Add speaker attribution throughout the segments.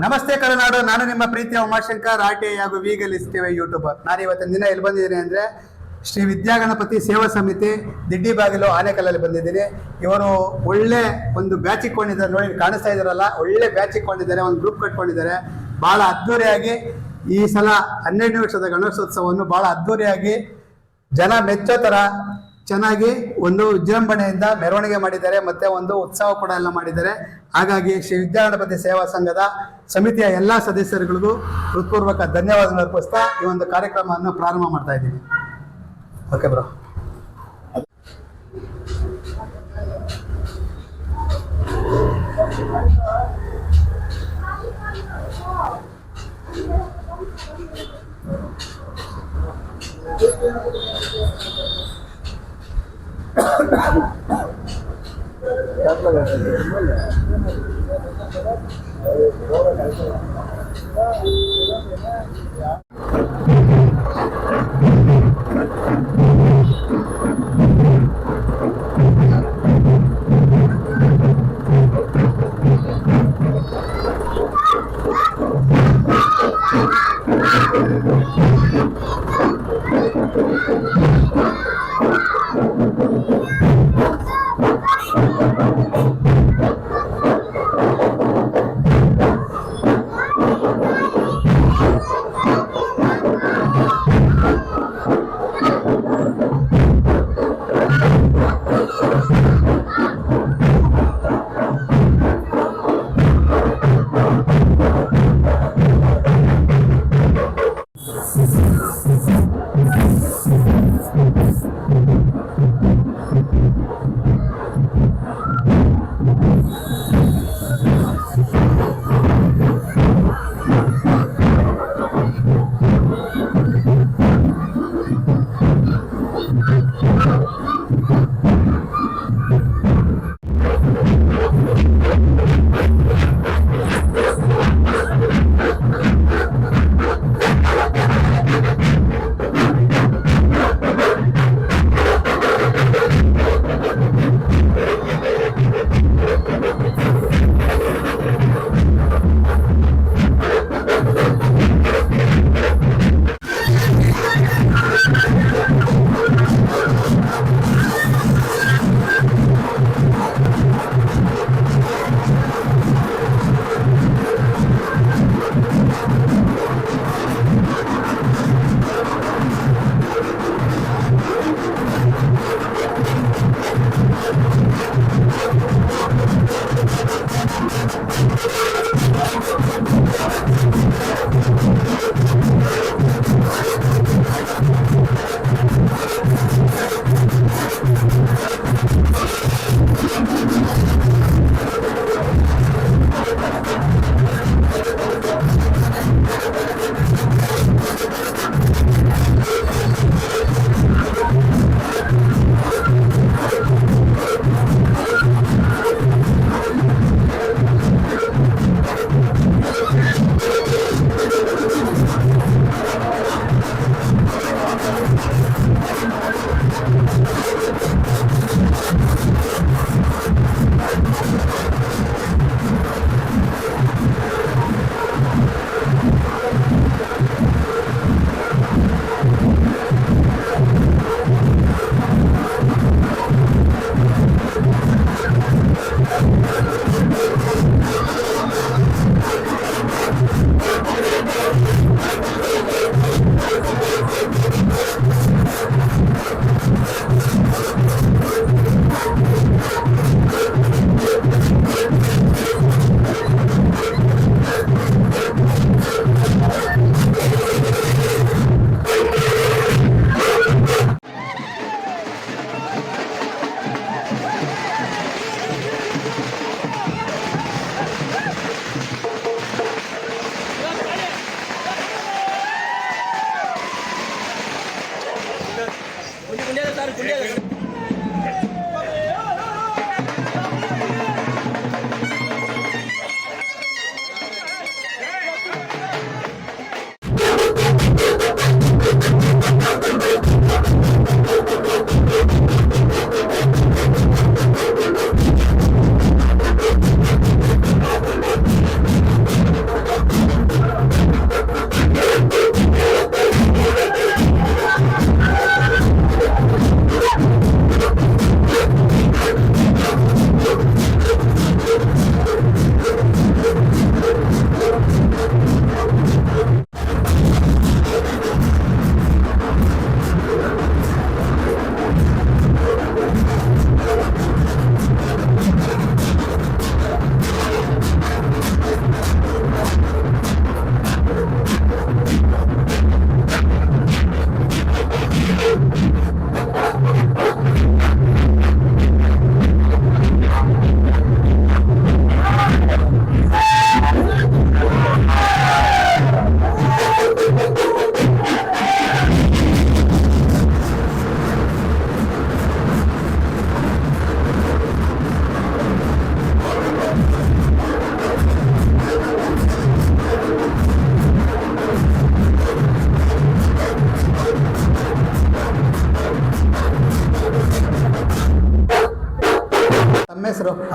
Speaker 1: ನಮಸ್ತೆ ಕರುನಾಡು, ನಾನು ನಿಮ್ಮ ಪ್ರೀತಿಯ ಉಮಾಶಂಕರ್ ಆರ್ಟಿ ಹಾಗೂ ವೀಗಲಿಸ್ ಟಿವಿ ಯೂಟ್ಯೂಬರ್. ನಾನು ಇವತ್ತಿನ ದಿನ ಎಲ್ಲಿ ಬಂದಿದ್ದೀನಿ ಅಂದರೆ ಶ್ರೀ ವಿದ್ಯಾಗಣಪತಿ ಸೇವಾ ಸಮಿತಿ ದಿಡ್ಡಿಬಾಗಿಲು ಆನೇಕಲ್ಲಲ್ಲಿ ಬಂದಿದ್ದೀನಿ. ಇವರು ಒಳ್ಳೆ ಒಂದು ಬ್ಯಾಚ್ ಇಟ್ಕೊಂಡಿದ್ದಾರೆ, ನೋಡಿ ಕಾಣಿಸ್ತಾ ಇದ್ದಾರಲ್ಲ, ಒಳ್ಳೆ ಬ್ಯಾಚ್ ಇಟ್ಕೊಂಡಿದ್ದಾರೆ, ಒಂದು ಗ್ರೂಪ್ ಕಟ್ಕೊಂಡಿದ್ದಾರೆ. ಭಾಳ ಅದ್ದೂರಿಯಾಗಿ ಈ ಸಲ 12ನೇ ವರ್ಷದ ಗಣೇಶೋತ್ಸವವನ್ನು ಭಾಳ ಅದ್ದೂರಿಯಾಗಿ ಜನ ಮೆಚ್ಚೋ ಥರ ಚೆನ್ನಾಗಿ ಒಂದು ವಿಜೃಂಭಣೆಯಿಂದ ಮೆರವಣಿಗೆ ಮಾಡಿದ್ದಾರೆ, ಮತ್ತೆ ಒಂದು ಉತ್ಸವ ಕೂಡ ಎಲ್ಲ ಮಾಡಿದ್ದಾರೆ. ಹಾಗಾಗಿ ಶ್ರೀ ವಿದ್ಯಾಗಣಪತಿ ಸೇವಾ ಸಂಘದ ಸಮಿತಿಯ ಎಲ್ಲ ಸದಸ್ಯರುಗಳಿಗೂ ಹೃತ್ಪೂರ್ವಕ ಧನ್ಯವಾದ ಅರ್ಪಿಸ್ತಾ ಈ ಒಂದು ಕಾರ್ಯಕ್ರಮವನ್ನು ಪ್ರಾರಂಭ ಮಾಡ್ತಾ ಇದ್ದೀನಿ. Okay bro.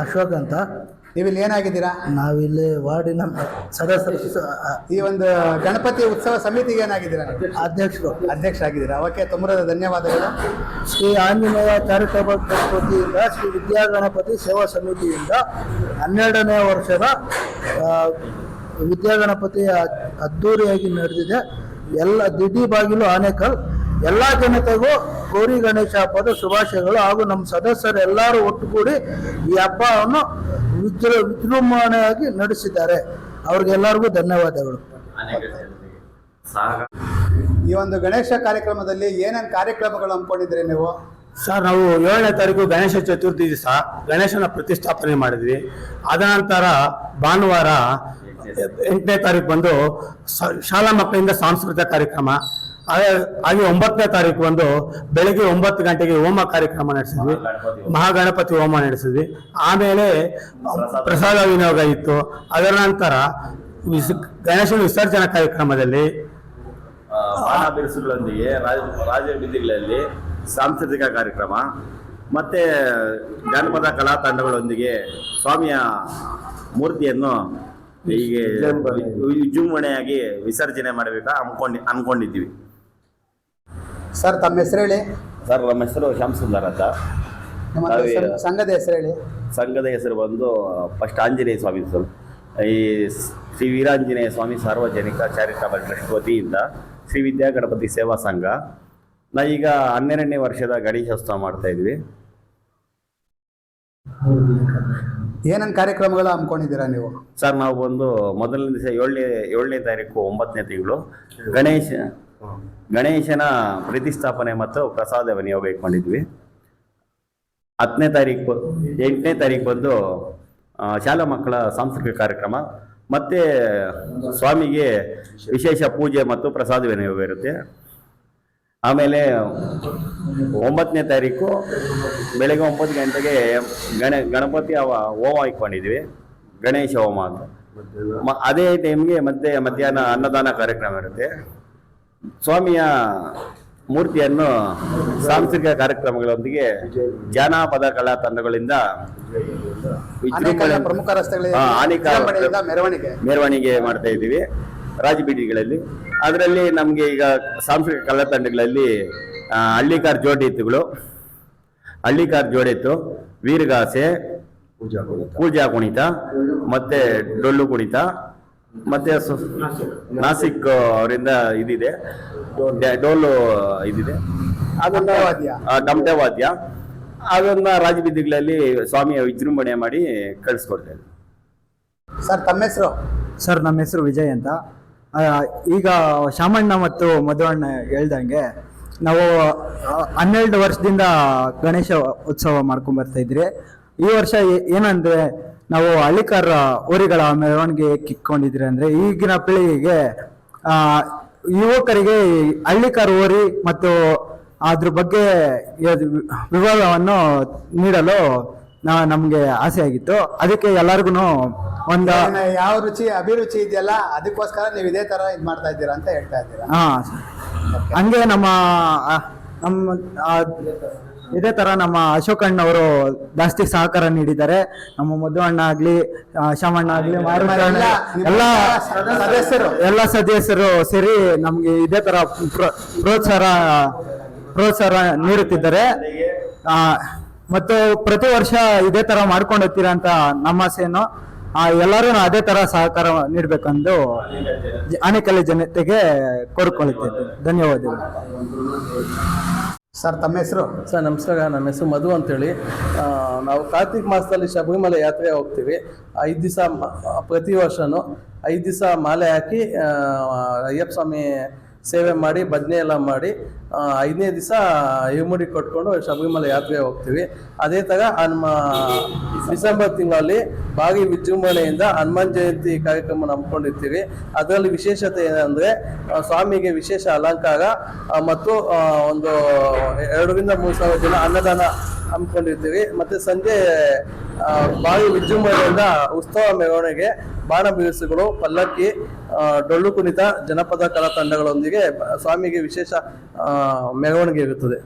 Speaker 2: ಅಶೋಕ್ ಅಂತ.
Speaker 1: ನೀವಿಲ್ಲಿ ಏನಾಗಿದ್ದೀರಾ?
Speaker 2: ನಾವಿಲ್ಲಿ ವಾರ್ಡಿನ ಸದಸ್ಯರು,
Speaker 1: ಈ ಒಂದು ಗಣಪತಿ ಉತ್ಸವ ಸಮಿತಿಗೆ ಏನಾಗಿದ್ದೀರಾ?
Speaker 2: ಅಧ್ಯಕ್ಷರು.
Speaker 1: ಅಧ್ಯಕ್ಷರಾಗಿದ್ದೀರಾ. ಓಕೆ, ತುಂಬ ಧನ್ಯವಾದಗಳು.
Speaker 2: ಶ್ರೀ ಆಂಜನೇಯ ಚಾರಿಟಬಲ್ ಟ್ರಸ್ಟ್ ವತಿಯಿಂದ ಶ್ರೀ ವಿದ್ಯಾ ಗಣಪತಿ ಸೇವಾ ಸಮಿತಿಯಿಂದ 12ನೇ ವರ್ಷದ ವಿದ್ಯಾ ಗಣಪತಿ ಅದ್ದೂರಿಯಾಗಿ ನಡೆದಿದೆ. ಎಲ್ಲ ದಿಡ್ಡಿ ಬಾಗಿಲು ಆನೇಕಲ್ ಎಲ್ಲ ಜನತೆಗೂ ಗೌರಿ ಗಣೇಶ ಹಬ್ಬದ ಶುಭಾಶಯಗಳು. ಹಾಗೂ ನಮ್ಮ ಸದಸ್ಯರು ಎಲ್ಲರೂ ಒಟ್ಟುಗೂಡಿ ಈ ಹಬ್ಬವನ್ನು ವಿಜೃಂಭಣೆಯಾಗಿ ನಡೆಸಿದ್ದಾರೆ. ಅವ್ರಿಗೆಲ್ಲರಿಗೂ ಧನ್ಯವಾದಗಳು.
Speaker 1: ಈ ಒಂದು ಗಣೇಶ ಕಾರ್ಯಕ್ರಮದಲ್ಲಿ ಏನೇನು ಕಾರ್ಯಕ್ರಮಗಳು ಹಮ್ಮಿಕೊಂಡಿದ್ರಿ ನೀವು?
Speaker 3: ಸರ್, ನಾವು 7ನೇ ತಾರೀಕು ಗಣೇಶ ಚತುರ್ಥಿ ದಿವಸ ಗಣೇಶನ ಪ್ರತಿಷ್ಠಾಪನೆ ಮಾಡಿದ್ವಿ. ಅದ ನಂತರ ಭಾನುವಾರ 8ನೇ ತಾರೀಕು ಬಂದು ಶಾಲಾ ಮಕ್ಕಳಿಂದ ಸಾಂಸ್ಕೃತಿಕ ಕಾರ್ಯಕ್ರಮ, ಹಾಗೆ 9ನೇ ತಾರೀಕು ಬಂದು ಬೆಳಗ್ಗೆ 9 ಗಂಟೆಗೆ ಹೋಮ ಕಾರ್ಯಕ್ರಮ ನಡೆಸಿದ್ವಿ, ಮಹಾಗಣಪತಿ ಹೋಮ ನಡೆಸಿದ್ವಿ. ಆಮೇಲೆ ಪ್ರಸಾದ ವಿನಿಯೋಗ ಇತ್ತು. ಅದರ ನಂತರ ಗಣೇಶನ ವಿಸರ್ಜನಾ ಕಾರ್ಯಕ್ರಮದಲ್ಲಿ
Speaker 4: ಬಿರುಸುಗಳೊಂದಿಗೆ ರಾಜ ಬೀದಿಗಳಲ್ಲಿ ಸಾಂಸ್ಕೃತಿಕ ಕಾರ್ಯಕ್ರಮ ಮತ್ತೆ ಜಾನಪದ ಕಲಾ ತಂಡಗಳೊಂದಿಗೆ ಸ್ವಾಮಿಯ ಮೂರ್ತಿಯನ್ನು ಹೀಗೆ ವಿಜೃಂಭಣೆಯಾಗಿ ವಿಸರ್ಜನೆ ಮಾಡಬೇಕಾ ಅನ್ಕೊಂಡಿದ್ದೀವಿ.
Speaker 1: ಸರ್, ತಮ್ಮ ಹೆಸರು ಹೇಳಿ.
Speaker 4: ಸರ್, ನಮ್ಮ ಹೆಸರು ಶ್ಯಾಮ್ ಸುಂದರ್ ಅಂತ.
Speaker 1: ಸಂಘದ ಹೆಸರು ಹೇಳಿ.
Speaker 4: ಸಂಘದ ಹೆಸರು ಬಂದು ಫಸ್ಟ್ ಆಂಜನೇಯ ಸ್ವಾಮಿ ಸರ್. ಈ ಶ್ರೀ ವೀರಾಂಜನೇಯ ಸ್ವಾಮಿ ಸಾರ್ವಜನಿಕ ಚಾರಿಟಬಲ್ ಟ್ರಸ್ಟ್ ವತಿಯಿಂದ ಶ್ರೀ ವಿದ್ಯಾ ಗಣಪತಿ ಸೇವಾ ಸಂಘ ನಾವೀಗ 12ನೇ ವರ್ಷದ ಗಣೇಶೋತ್ಸವ ಮಾಡ್ತಾ ಇದ್ವಿ.
Speaker 1: ಏನೇನು ಕಾರ್ಯಕ್ರಮಗಳು ಹಮ್ಮಿಕೊಂಡಿದ್ದೀರಾ ನೀವು?
Speaker 4: ಸರ್, ನಾವು ಒಂದು ಮೊದಲನೇ ದಿವಸ 7ನೇ ತಾರೀಕು 9ನೇ ತಿಂಗಳು ಗಣೇಶನ ಪ್ರತಿಷ್ಠಾಪನೆ ಮತ್ತು ಪ್ರಸಾದ ವಿನಿಯೋಗ ಇಟ್ಕೊಂಡಿದ್ವಿ. 8ನೇ ತಾರೀಕು ಬಂದು ಶಾಲಾ ಮಕ್ಕಳ ಸಾಂಸ್ಕೃತಿಕ ಕಾರ್ಯಕ್ರಮ ಮತ್ತು ಸ್ವಾಮಿಗೆ ವಿಶೇಷ ಪೂಜೆ ಮತ್ತು ಪ್ರಸಾದ ವಿನಿಯೋಗ ಇರುತ್ತೆ. ಆಮೇಲೆ 9ನೇ ತಾರೀಕು ಬೆಳಗ್ಗೆ 9 ಗಂಟೆಗೆ ಗಣಪತಿ ಹೋಮ ಇಟ್ಕೊಂಡಿದ್ವಿ, ಗಣೇಶ ಹೋಮ ಅಂತ. ಅದೇ ಟೈಮ್ಗೆ ಮಧ್ಯಾಹ್ನ ಅನ್ನದಾನ ಕಾರ್ಯಕ್ರಮ ಇರುತ್ತೆ. ಸ್ವಾಮಿಯ ಮೂರ್ತಿಯನ್ನು ಸಾಂಸ್ಕೃತಿಕ ಕಾರ್ಯಕ್ರಮಗಳೊಂದಿಗೆ ಜಾನಪದ ಕಲಾ ತಂಡಗಳಿಂದ
Speaker 1: ಪ್ರಮುಖ ರಸ್ತೆಗಳಲ್ಲಿ
Speaker 4: ಮೆರವಣಿಗೆ ಮಾಡ್ತಾ ಇದ್ದೀವಿ ರಾಜಬೀದಿಗಳಲ್ಲಿ. ಅದರಲ್ಲಿ ನಮಗೆ ಈಗ ಸಾಂಸ್ಕೃತಿಕ ಕಲಾ ತಂಡಗಳಲ್ಲಿ ಹಳ್ಳಿಕಾರ್ ಜೋಡೆತ್ತು, ವೀರಗಾಸೆ, ಪೂಜಾ ಕುಣಿತ, ಮತ್ತೆ ಡೊಳ್ಳು ಕುಣಿತ, ಮತ್ತೆ ನಾಸಿಕ್ ಅವರಿಂದ ಇದಿದೆ, ಡೋಲು ಇದಿದೆ, ಅದನ್ನ ಟಮಟೆ ವಾದ್ಯ, ಅದನ್ನ ರಾಜಬೀದಿಗಳಲ್ಲಿ ಸ್ವಾಮಿಯ ವಿಜೃಂಭಣೆ ಮಾಡಿ ಕಳಿಸ್ಕೊಡ್ತಾ ಇದ್ದೀವಿ.
Speaker 1: ಸರ್, ತಮ್ಮ ಹೆಸರು?
Speaker 5: ಸರ್, ನಮ್ಮ ಹೆಸರು ವಿಜಯ್ ಅಂತ. ಈಗ ಶಾಮಣ್ಣ ಮತ್ತು ಮಧುವಣ್ಣ ಹೇಳ್ದಂಗೆ ನಾವು 12 ವರ್ಷದಿಂದ ಗಣೇಶ ಉತ್ಸವ ಮಾಡ್ಕೊಂಡ್ ಬರ್ತಾ ಇದ್ರಿ. ಈ ವರ್ಷ ಏನಂದ್ರೆ ನಾವು ಹಳ್ಳಿಕಾರ ಊರಿಗಳ ಮೆರವಣಿಗೆ ಕಿಕ್ಕೊಂಡಿದ್ರಿ. ಅಂದ್ರೆ ಈಗಿನ ಪೀಳಿಗೆಗೆ ಯುವಕರಿಗೆ ಹಳ್ಳಿಕಾರ ಊರಿ ಮತ್ತು ಅದ್ರ ಬಗ್ಗೆ ವಿವರವನ್ನು ನೀಡಲು ನಮ್ಗೆ ಆಸೆ ಆಗಿತ್ತು. ಅದಕ್ಕೆ ಎಲ್ಲರಿಗೂ
Speaker 1: ಯಾವ ಅಭಿರುಚಿ ಇದೆಯಲ್ಲ, ಅದಕ್ಕೋಸ್ಕರ ನೀವು ಇದೇ ತರ ಇದು ಮಾಡ್ತಾ ಇದ್ದೀರಾ ಅಂತ ಹೇಳ್ತಾ ಇದ್ದೀರಾ?
Speaker 5: ಹಂಗೆ ನಮ್ಮ ಇದೇ ತರ ನಮ್ಮ ಅಶೋಕ್ ಅಣ್ಣವರು ಜಾಸ್ತಿ ಸಹಕಾರ ನೀಡಿದ್ದಾರೆ. ನಮ್ಮ ಮಧುವಣ್ಣ ಆಗ್ಲಿ, ಶಾಮಣ್ಣ ಆಗ್ಲಿ, ಎಲ್ಲ ಸದಸ್ಯರು ಸೇರಿ ನಮ್ಗೆ ಇದೇ ತರ ಪ್ರೋತ್ಸಾಹ ನೀಡುತ್ತಿದ್ದಾರೆ. ಮತ್ತು ಪ್ರತಿ ವರ್ಷ ಇದೇ ತರ ಮಾಡ್ಕೊಂಡು ಹೋಗ್ತೀರಾ ಅಂತ ನಮ್ಮ ಆಸೆಯನ್ನು. ಎಲ್ಲರೂ ಅದೇ ತರ ಸಹಕಾರ ನೀಡಬೇಕೆಂದು ಆನೇಕಲ್ ಜನತೆಗೆ ಕೋರಿಕೊಳ್ಳುತ್ತೇವೆ. ಧನ್ಯವಾದಗಳು.
Speaker 1: ಸರ್, ತಮ್ಮ ಹೆಸರು?
Speaker 6: ಸರ್, ನಮಸ್ಕಾರ. ನಮ್ಮ ಹೆಸರು ಮಧು ಅಂತೇಳಿ. ನಾವು ಕಾರ್ತಿಕ್ ಮಾಸದಲ್ಲಿ ಶಬರಿಮಲೆ ಯಾತ್ರೆ ಹೋಗ್ತೀವಿ. 5 ದಿವಸ ಪ್ರತಿ ವರ್ಷನೂ 5 ದಿವಸ ಮಾಲೆ ಹಾಕಿ ಅಯ್ಯಪ್ಪ ಸ್ವಾಮಿ ಸೇವೆ ಮಾಡಿ ಭಜನೆ ಎಲ್ಲ ಮಾಡಿ 5ನೇ ದಿವಸ ಇರುಮುಡಿ ಕೊಟ್ಕೊಂಡು ಶಬರಿಮಲೆ ಯಾತ್ರೆ ಹೋಗ್ತೀವಿ. ಅದೇ ಥರ ನಮ್ಮ ಡಿಸೆಂಬರ್ ತಿಂಗಳಲ್ಲಿ ಭಾರಿ ವಿಜೃಂಭಣೆಯಿಂದ ಹನುಮಾನ್ ಜಯಂತಿ ಕಾರ್ಯಕ್ರಮ ಹಮ್ಮಿಕೊಂಡಿರ್ತೀವಿ. ಅದರಲ್ಲಿ ವಿಶೇಷತೆ ಏನಂದರೆ ಸ್ವಾಮಿಗೆ ವಿಶೇಷ ಅಲಂಕಾರ ಮತ್ತು ಒಂದು 2ರಿಂದ 3 ಸಾವಿರ ಜನ ಅನ್ನದಾನ ಹಮ್ಮಿಕೊಂಡಿರ್ತೀವಿ. ಮತ್ತು ಸಂಜೆ ಭಾರಿ ವಿಜೃಂಭಣೆಯಿಂದ ಉತ್ಸವ ಮೆರವಣಿಗೆ, ಬಾಣ ಬಿರುಸುಗಳು, ಪಲ್ಲಕ್ಕಿ, ಡೊಳ್ಳು ಕುಣಿತ, ಜನಪದ ಕಲಾ ತಂಡಗಳೊಂದಿಗೆ ಸ್ವಾಮಿಗೆ ವಿಶೇಷ ಮೆರವಣಿಗೆ ಇರುತ್ತದೆ.